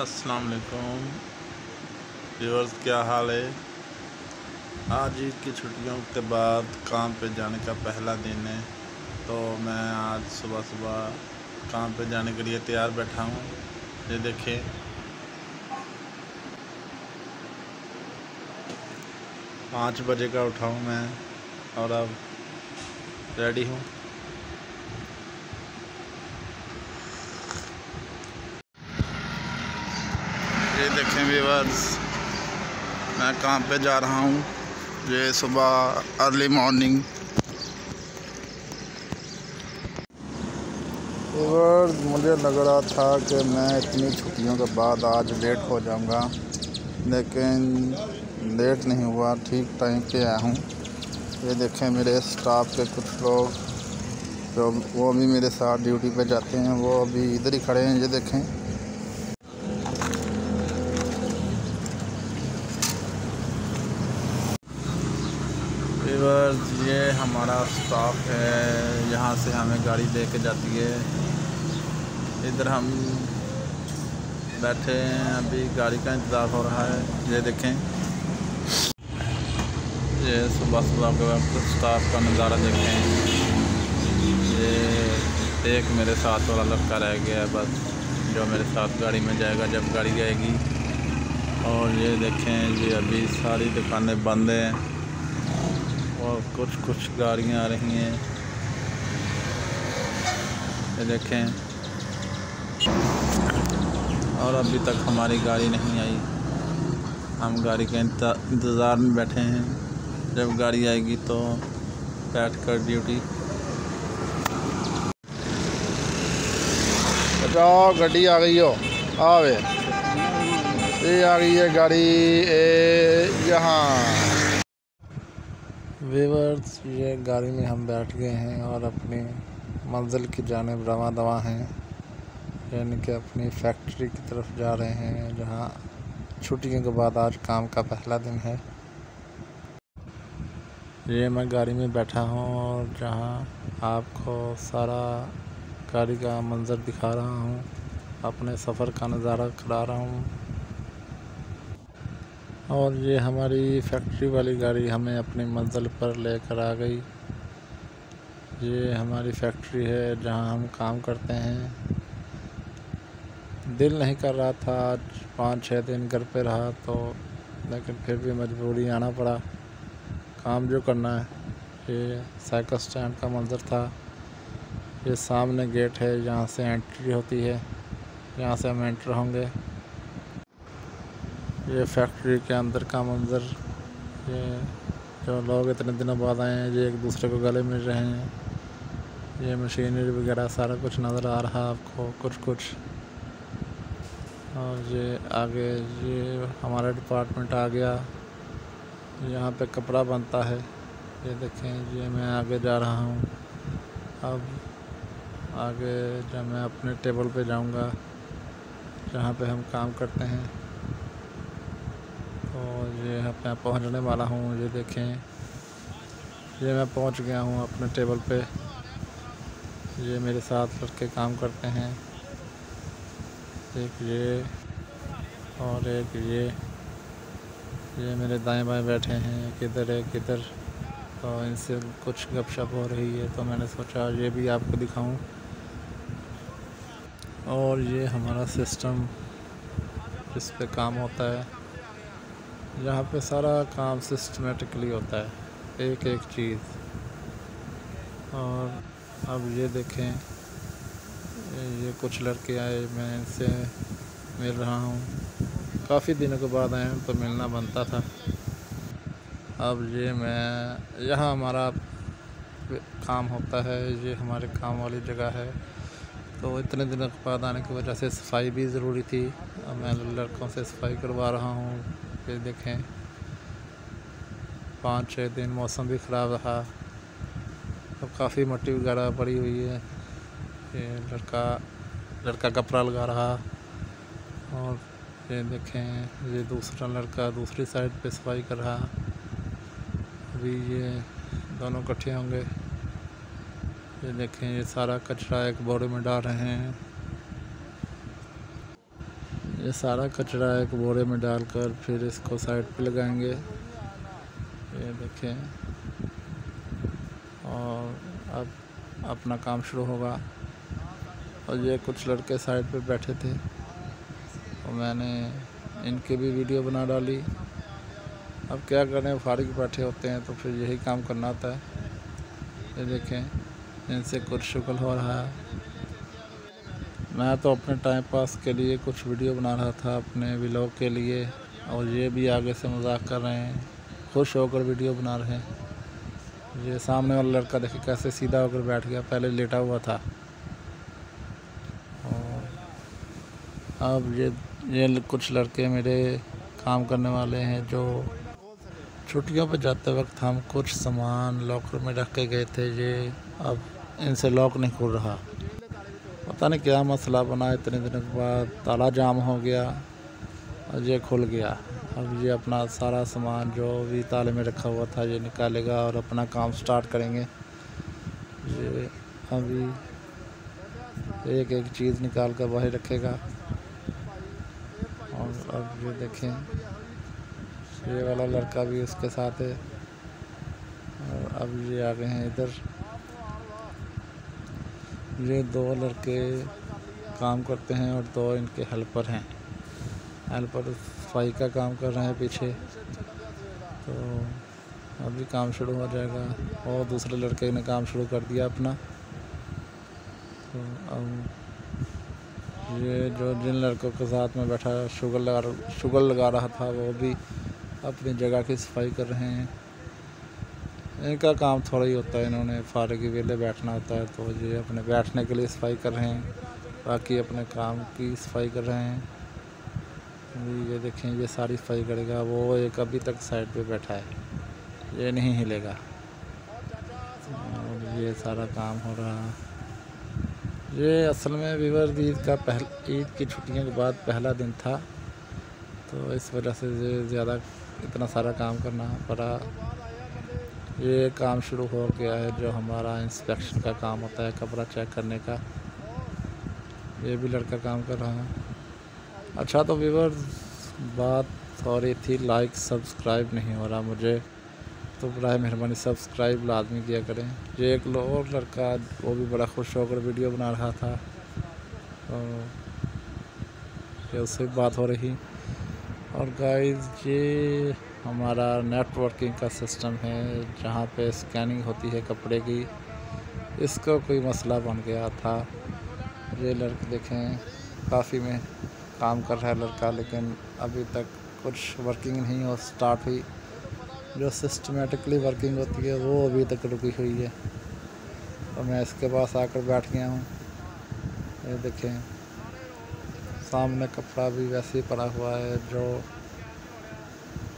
अस्सलाम वालेकुम व्यूअर्स, क्या हाल है। आज ईद की छुट्टियों के बाद काम पे जाने का पहला दिन है, तो मैं आज सुबह सुबह काम पे जाने के लिए तैयार बैठा हूँ। ये देखें, 5 बजे का उठा हूँ मैं और अब रेडी हूँ। ये देखें व्यूअर्स, मैं काम पे जा रहा हूँ। ये सुबह अर्ली मॉर्निंग। व्यूअर्स, मुझे लग रहा था कि मैं इतनी छुट्टियों के बाद आज लेट हो जाऊंगा, लेकिन लेट नहीं हुआ, ठीक टाइम पे आया हूँ। ये देखें, मेरे स्टाफ के कुछ लोग जो वो भी मेरे साथ ड्यूटी पे जाते हैं, वो अभी इधर ही खड़े हैं। ये देखें, ये हमारा स्टाफ है, यहाँ से हमें गाड़ी लेके जाती है। इधर हम बैठे हैं, अभी गाड़ी का इंतज़ार हो रहा है। ये देखें, ये सुबह सुबह के वक्त स्टाफ का नज़ारा देखें। ये एक मेरे साथ वाला लड़का रह गया है बस, जो मेरे साथ गाड़ी में जाएगा जब गाड़ी आएगी। और ये देखें, ये अभी सारी दुकानें बंद हैं और कुछ गाड़ियाँ आ रही हैं। ये देखें, और अभी तक हमारी गाड़ी नहीं आई। हम गाड़ी के इंतज़ार में बैठे हैं, जब गाड़ी आएगी तो बैठ कर ड्यूटी। जाओ, गड्डी आ गई हो, आवे ये आ गई है गाड़ी यहाँ। व्यूअर्स, ये गाड़ी में हम बैठ गए हैं और अपनी मंजिल की जानिब रवां दवा हैं, यानी कि अपनी फैक्ट्री की तरफ जा रहे हैं, जहां छुट्टियों के बाद आज काम का पहला दिन है। ये मैं गाड़ी में बैठा हूं और जहां आपको सारा गाड़ी का मंजर दिखा रहा हूं, अपने सफ़र का नज़ारा करा रहा हूं। और ये हमारी फैक्ट्री वाली गाड़ी हमें अपनी मंजिल पर लेकर आ गई। ये हमारी फैक्ट्री है जहां हम काम करते हैं। दिल नहीं कर रहा था, आज 5-6 दिन घर पे रहा तो, लेकिन फिर भी मजबूरी आना पड़ा, काम जो करना है। ये साइकिल स्टैंड का मंजर था। ये सामने गेट है, यहाँ से एंट्री होती है, यहाँ से हम एंटर होंगे। ये फैक्ट्री के अंदर का मंजर, ये जो लोग इतने दिनों बाद आए हैं, ये एक दूसरे को गले मिल रहे हैं। ये मशीनरी वगैरह सारा कुछ नज़र आ रहा है आपको, कुछ। और ये आगे ये हमारा डिपार्टमेंट आ गया, यहाँ पे कपड़ा बनता है। ये देखें, ये मैं आगे जा रहा हूँ। अब आगे जब मैं अपने टेबल पे जाऊँगा जहाँ पे हम काम करते हैं, तो ये मैं पहुँचने वाला हूँ। ये देखें, ये मैं पहुँच गया हूँ अपने टेबल पे। ये मेरे साथ लड़के काम करते हैं, एक ये और एक ये मेरे दाएं बाएं बैठे हैं, किधर है किधर। तो इनसे कुछ गपशप हो रही है, तो मैंने सोचा ये भी आपको दिखाऊं। और ये हमारा सिस्टम जिस पे काम होता है, यहाँ पे सारा काम सिस्टमेटिकली होता है, एक एक चीज़। और अब ये देखें, ये कुछ लड़के आए, मैं इनसे मिल रहा हूँ। काफ़ी दिनों के बाद आए हैं तो मिलना बनता था। अब ये मैं यहाँ हमारा काम होता है, ये हमारे काम वाली जगह है, तो इतने दिनों के बाद आने की वजह से सफाई भी ज़रूरी थी। अब मैं लड़कों से सफाई करवा रहा हूँ। ये देखें, 5-6 दिन मौसम भी ख़राब रहा, तो काफ़ी मिट्टी वगैरह पड़ी हुई है। ये लड़का कपड़ा लगा रहा। और ये देखें, ये दूसरा लड़का दूसरी साइड पे सफाई कर रहा। अभी ये दोनों इकट्ठे होंगे। ये देखें, ये सारा कचरा एक बोरे में डाल रहे हैं। ये सारा कचरा एक बोरे में डालकर फिर इसको साइड पे लगाएंगे, ये देखें। और अब अपना काम शुरू होगा। और ये कुछ लड़के साइड पे बैठे थे और मैंने इनकी भी वीडियो बना डाली। अब क्या करें, फारिग बैठे होते हैं तो फिर यही काम करना होता है। ये देखें, इनसे कुछ शुगल हो रहा है। मैं तो अपने टाइम पास के लिए कुछ वीडियो बना रहा था अपने व्लॉग के लिए, और ये भी आगे से मजाक कर रहे हैं, खुश होकर वीडियो बना रहे हैं। ये सामने वाला लड़का देखे कैसे सीधा होकर बैठ गया, पहले लेटा हुआ था। और अब ये कुछ लड़के मेरे काम करने वाले हैं, जो छुट्टियों पर जाते वक्त हम कुछ सामान लॉकर में रख के गए थे। ये अब इनसे लॉक नहीं खुल रहा, पता नहीं क्या मसला बना। इतने दिनों के बाद ताला जाम हो गया और ये खुल गया। अब ये अपना सारा सामान जो भी ताले में रखा हुआ था ये निकालेगा और अपना काम स्टार्ट करेंगे। ये अभी एक एक चीज़ निकाल कर बाहर रखेगा। और अब ये देखें, ये वाला लड़का भी उसके साथ है। और अब ये आ गए हैं इधर। ये 2 लड़के काम करते हैं और 2 इनके हेल्पर हैं। हेल्पर सफाई का काम कर रहे हैं पीछे। तो अभी काम शुरू हो जाएगा। और दूसरे लड़के ने काम शुरू कर दिया अपना। तो अब ये जो जिन लड़कों के साथ में बैठा शुगर लगा रहा था वो भी अपनी जगह की सफाई कर रहे हैं। इनका काम थोड़ा ही होता है, इन्होंने फारिग वेले बैठना होता है, तो ये अपने बैठने के लिए सफाई कर रहे हैं, बाकी अपने काम की सफाई कर रहे हैं। ये देखें, ये सारी सफाई करेगा। वो एक अभी तक साइड पे बैठा है, ये नहीं हिलेगा। और ये सारा काम हो रहा। ये असल में वीवर ईद की छुट्टियों के बाद पहला दिन था, तो इस वजह से ज़्यादा इतना सारा काम करना पड़ा। ये काम शुरू हो गया है जो हमारा इंस्पेक्शन का काम होता है, कपड़ा चेक करने का। ये भी लड़का काम कर रहा है। अच्छा, तो व्यूअर्स बात हो रही थी लाइक सब्सक्राइब नहीं हो रहा मुझे, तो बराए मेहरबानी सब्सक्राइब लाजमी किया करें। ये एक और लड़का वो भी बड़ा खुश होकर वीडियो बना रहा था, तो ये उससे बात हो रही। और गाइस, ये हमारा नेटवर्किंग का सिस्टम है जहाँ पे स्कैनिंग होती है कपड़े की। इसका कोई मसला बन गया था। ये लड़के देखें, काफ़ी में काम कर रहा है लड़का, लेकिन अभी तक कुछ वर्किंग नहीं हो स्टार्ट हुई। जो सिस्टमेटिकली वर्किंग होती है वो अभी तक रुकी हुई है। तो मैं इसके पास आकर बैठ गया हूँ। ये देखें, सामने कपड़ा भी वैसे ही पड़ा हुआ है, जो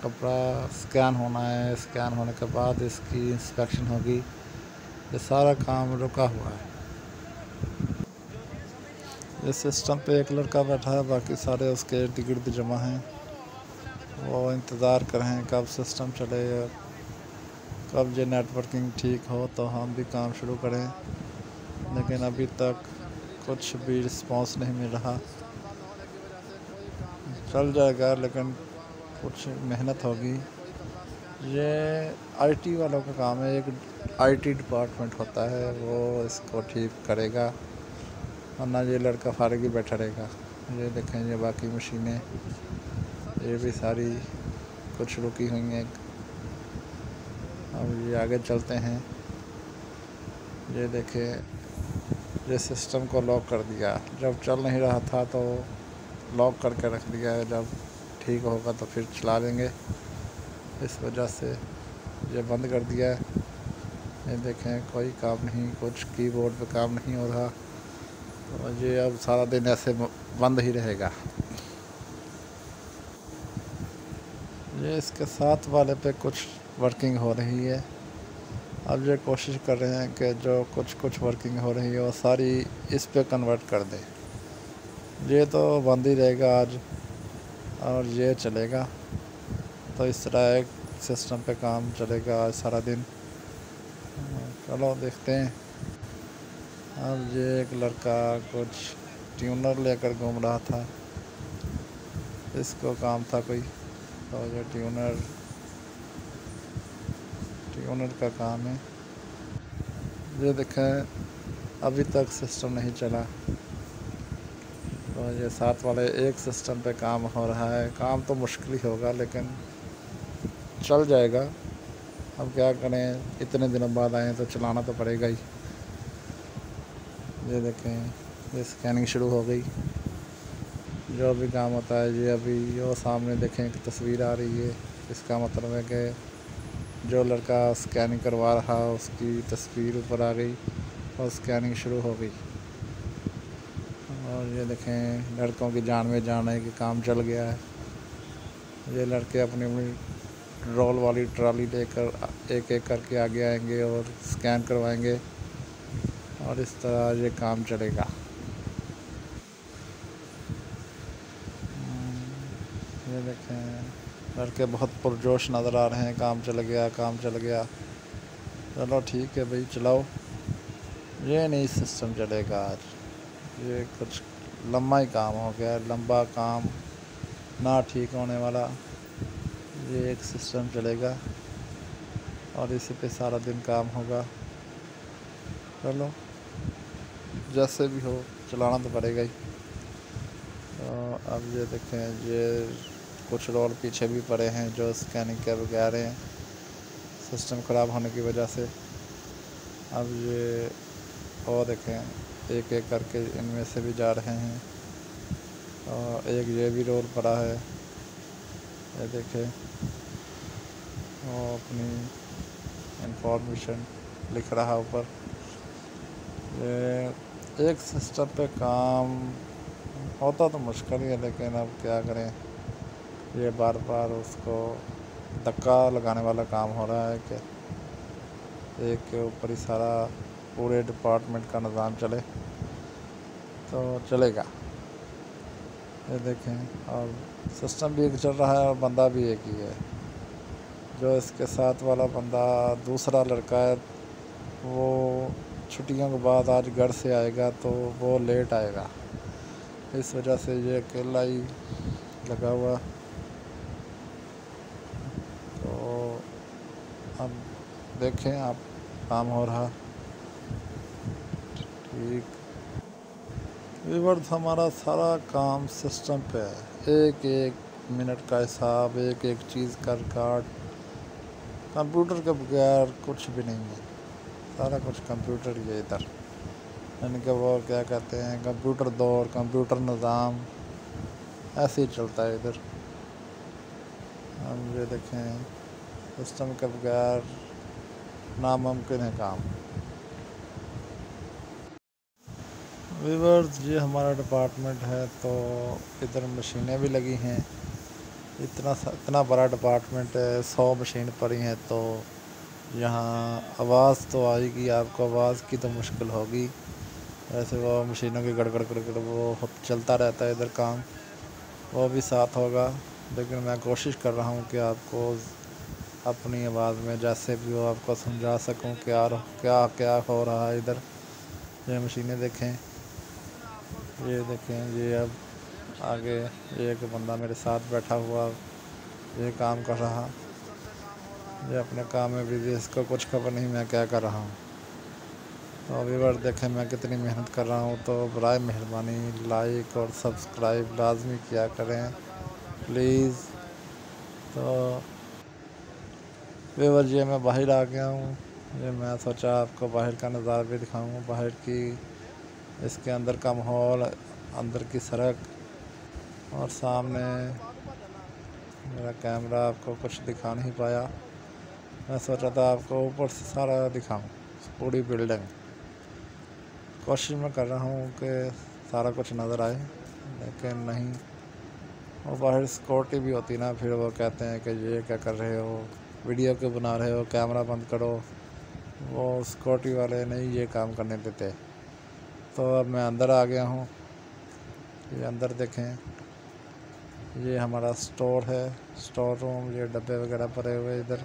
कपड़ा स्कैन होना है। स्कैन होने के बाद इसकी इंस्पेक्शन होगी। ये सारा काम रुका हुआ है। इस सिस्टम पे एक लड़का बैठा है, बाकी सारे उसके इर्द गिर्द जमा हैं। वो इंतज़ार कर रहे हैं कब सिस्टम चले, कब ये नेटवर्किंग ठीक हो तो हम भी काम शुरू करें। लेकिन अभी तक कुछ भी रिस्पांस नहीं मिल रहा। चल जाएगा, लेकिन कुछ मेहनत होगी। ये आईटी वालों का काम है, एक आईटी डिपार्टमेंट होता है, वो इसको ठीक करेगा, वरना ये लड़का फारिग ही बैठा रहेगा। ये देखें, ये बाकी मशीनें ये भी सारी कुछ रुकी हुई हैं। अब ये आगे चलते हैं। ये देखें, ये सिस्टम को लॉक कर दिया। जब चल नहीं रहा था तो लॉक करके रख दिया है, जब ठीक होगा तो फिर चला लेंगे। इस वजह से ये बंद कर दिया है। ये देखें, कोई काम नहीं, कुछ कीबोर्ड पे काम नहीं हो रहा। तो ये अब सारा दिन ऐसे बंद ही रहेगा। ये इसके साथ वाले पे कुछ वर्किंग हो रही है। अब ये कोशिश कर रहे हैं कि जो कुछ वर्किंग हो रही है वो सारी इस पे कन्वर्ट कर दें। ये तो बंद ही रहेगा आज, और ये चलेगा। तो इस तरह एक सिस्टम पे काम चलेगा आज सारा दिन। चलो देखते हैं। अब ये एक लड़का कुछ ट्यूनर लेकर घूम रहा था। इसको काम था कोई, तो ये ट्यूनर का काम है। ये देखें अभी तक सिस्टम नहीं चला, तो ये साथ वाले एक सिस्टम पे काम हो रहा है। काम तो मुश्किल ही होगा लेकिन चल जाएगा। अब क्या करें, इतने दिनों बाद आए हैं तो चलाना तो पड़ेगा ही। ये देखें ये स्कैनिंग शुरू हो गई। जो भी काम होता है, ये अभी वो सामने देखें एक तस्वीर आ रही है, इसका मतलब है कि जो लड़का स्कैनिंग करवा रहा उसकी तस्वीर ऊपर आ गई और स्कैनिंग शुरू हो गई। और ये देखें लड़कों की जान में जान है कि काम चल गया है। ये लड़के अपनी अपनी रोल वाली ट्रॉली लेकर एक एक करके आगे आएंगे और स्कैन करवाएंगे, और इस तरह ये काम चलेगा। ये देखें लड़के बहुत पुरजोश नज़र आ रहे हैं, काम चल गया, काम चल गया। चलो ठीक है भाई, चलाओ। ये नहीं सिस्टम चलेगा आज, ये कुछ लंबा ही काम हो गया, लंबा काम ना ठीक होने वाला। ये एक सिस्टम चलेगा और इसी पे सारा दिन काम होगा। चलो जैसे भी हो चलाना तो पड़ेगा ही। तो अब ये देखें ये कुछ रोल पीछे भी पड़े हैं जो स्कैनिंग के बगैर हैं सिस्टम ख़राब होने की वजह से। अब ये और देखें एक एक करके इनमें से भी जा रहे हैं, और एक ये भी रोल पड़ा है। ये देखें वो अपनी इंफॉर्मेशन लिख रहा ऊपर। ये एक सिस्टम पे काम होता तो मुश्किल ही है, लेकिन अब क्या करें, ये बार बार उसको धक्का लगाने वाला काम हो रहा है कि एक के ऊपर ही सारा पूरे डिपार्टमेंट का निज़ाम चले तो चलेगा। ये देखें और सिस्टम भी एक चल रहा है और बंदा भी एक ही है। जो इसके साथ वाला बंदा दूसरा लड़का है वो छुट्टियों के बाद आज घर से आएगा तो वो लेट आएगा, इस वजह से ये अकेला ही लगा हुआ। तो अब देखें आप काम हो रहा ठीक। व्यूअर्स हमारा सारा काम सिस्टम पे है, एक एक मिनट का हिसाब, एक एक चीज़ का रिकॉर्ड। कंप्यूटर के बगैर कुछ भी नहीं है, सारा कुछ कंप्यूटर ही है इधर। यानी कि वो क्या कहते हैं कंप्यूटर दौर, कंप्यूटर निज़ाम ऐसे ही चलता है इधर। हम ये देखें सिस्टम के बगैर नामुमकिन है काम। व्यूअर्स ये हमारा डिपार्टमेंट है, तो इधर मशीनें भी लगी हैं। इतना बड़ा डिपार्टमेंट है, 100 मशीन पड़ी हैं, तो यहाँ आवाज़ तो आएगी आपको, आवाज़ की तो मुश्किल होगी। वैसे वो मशीनों की गड़गड़ गड़गड़ वो चलता रहता है इधर काम, वो भी साथ होगा। लेकिन मैं कोशिश कर रहा हूँ कि आपको अपनी आवाज़ में जैसे भी हो आपको समझा सकूँ क्या क्या क्या हो रहा है इधर। ये मशीनें देखें, ये देखें ये अब आगे एक बंदा मेरे साथ बैठा हुआ ये काम कर रहा, ये अपने काम में बिजी, इसको कुछ खबर नहीं मैं क्या कर रहा हूँ। तो व्यूअर देखें मैं कितनी मेहनत कर रहा हूँ, तो बराए मेहरबानी लाइक और सब्सक्राइब लाजमी किया करें प्लीज़। तो व्यूअर ये मैं बाहर आ गया हूँ, ये मैं सोचा आपको बाहर का नज़ारा भी दिखाऊँ, बाहर की इसके अंदर का माहौल, अंदर की सड़क, और सामने मेरा कैमरा आपको कुछ दिखा नहीं पाया। मैं सोचा था आपको ऊपर से सारा दिखाऊं पूरी बिल्डिंग। कोशिश मैं कर रहा हूँ कि सारा कुछ नज़र आए, लेकिन नहीं। वो बाहर सिक्योरिटी भी होती ना, फिर वो कहते हैं कि ये क्या कर रहे हो, वीडियो क्यों बना रहे हो, कैमरा बंद करो। वो सिक्योरिटी वाले नहीं ये काम करने देते। तो अब मैं अंदर आ गया हूँ। ये अंदर देखें, ये हमारा स्टोर है, स्टोर रूम। ये डब्बे वगैरह भरे हुए इधर।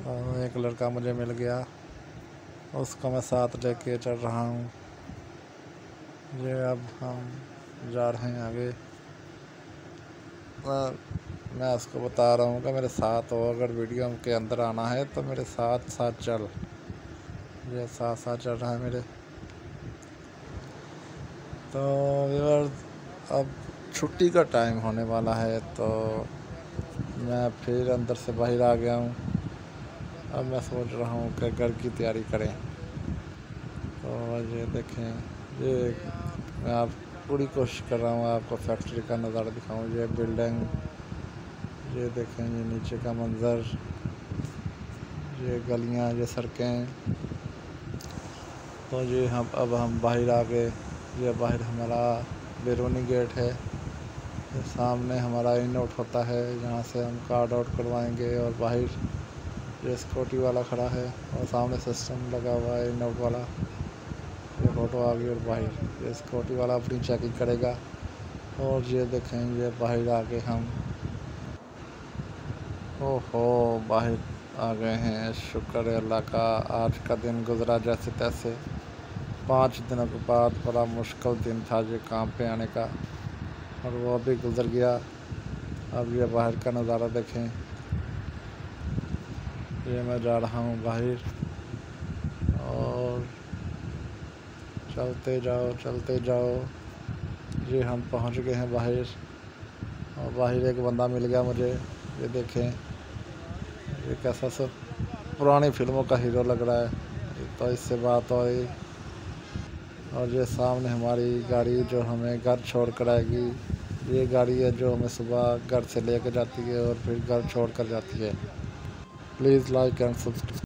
और एक लड़का मुझे मिल गया, उसको मैं साथ लेके चल रहा हूँ। ये अब हम जा रहे हैं आगे। मैं उसको बता रहा हूँ कि मेरे साथ हो, अगर वीडियो के अंदर आना है तो मेरे साथ साथ चल। ये साथ साथ चल रहा है मेरे। तो यार अब छुट्टी का टाइम होने वाला है, तो मैं फिर अंदर से बाहर आ गया हूँ। अब मैं सोच रहा हूँ कि घर की तैयारी करें। तो ये देखें, ये मैं आप पूरी कोशिश कर रहा हूँ आपको फैक्ट्री का नज़ारा दिखाऊँ। ये बिल्डिंग, ये देखें, ये नीचे का मंज़र, ये गलियाँ, ये सड़कें। तो ये अब हम बाहर आ गए। ये बाहर हमारा बैरूनी गेट है। ये सामने हमारा इन आउट होता है, यहाँ से हम कार्ड आउट करवाएंगे। और बाहर ये सिक्योरिटी वाला खड़ा है और सामने सिस्टम लगा हुआ है इन आउट वाला। ये फोटो आ गई और बाहर ये सिक्योरिटी वाला अपनी चेकिंग करेगा। और ये देखें, ये बाहर आ गए हम। ओहो, बाहर आ गए हैं। शुक्र है अल्लाह का, आज का दिन गुजरा जैसे तैसे। 5 दिनों के बाद बड़ा मुश्किल दिन था ये काम पे आने का, और वो भी गुजर गया। अब ये बाहर का नज़ारा देखें। ये मैं जा रहा हूँ बाहर, और चलते जाओ। ये हम पहुँच गए हैं बाहर, और बाहर एक बंदा मिल गया मुझे। ये देखें, ये कैसा सब पुरानी फिल्मों का हीरो लग रहा है। तो इससे बात हुई, और ये सामने हमारी गाड़ी जो हमें घर छोड़ कर आएगी। ये गाड़ी है जो हमें सुबह घर से लेकर जाती है और फिर घर छोड़ कर जाती है। Please like and subscribe.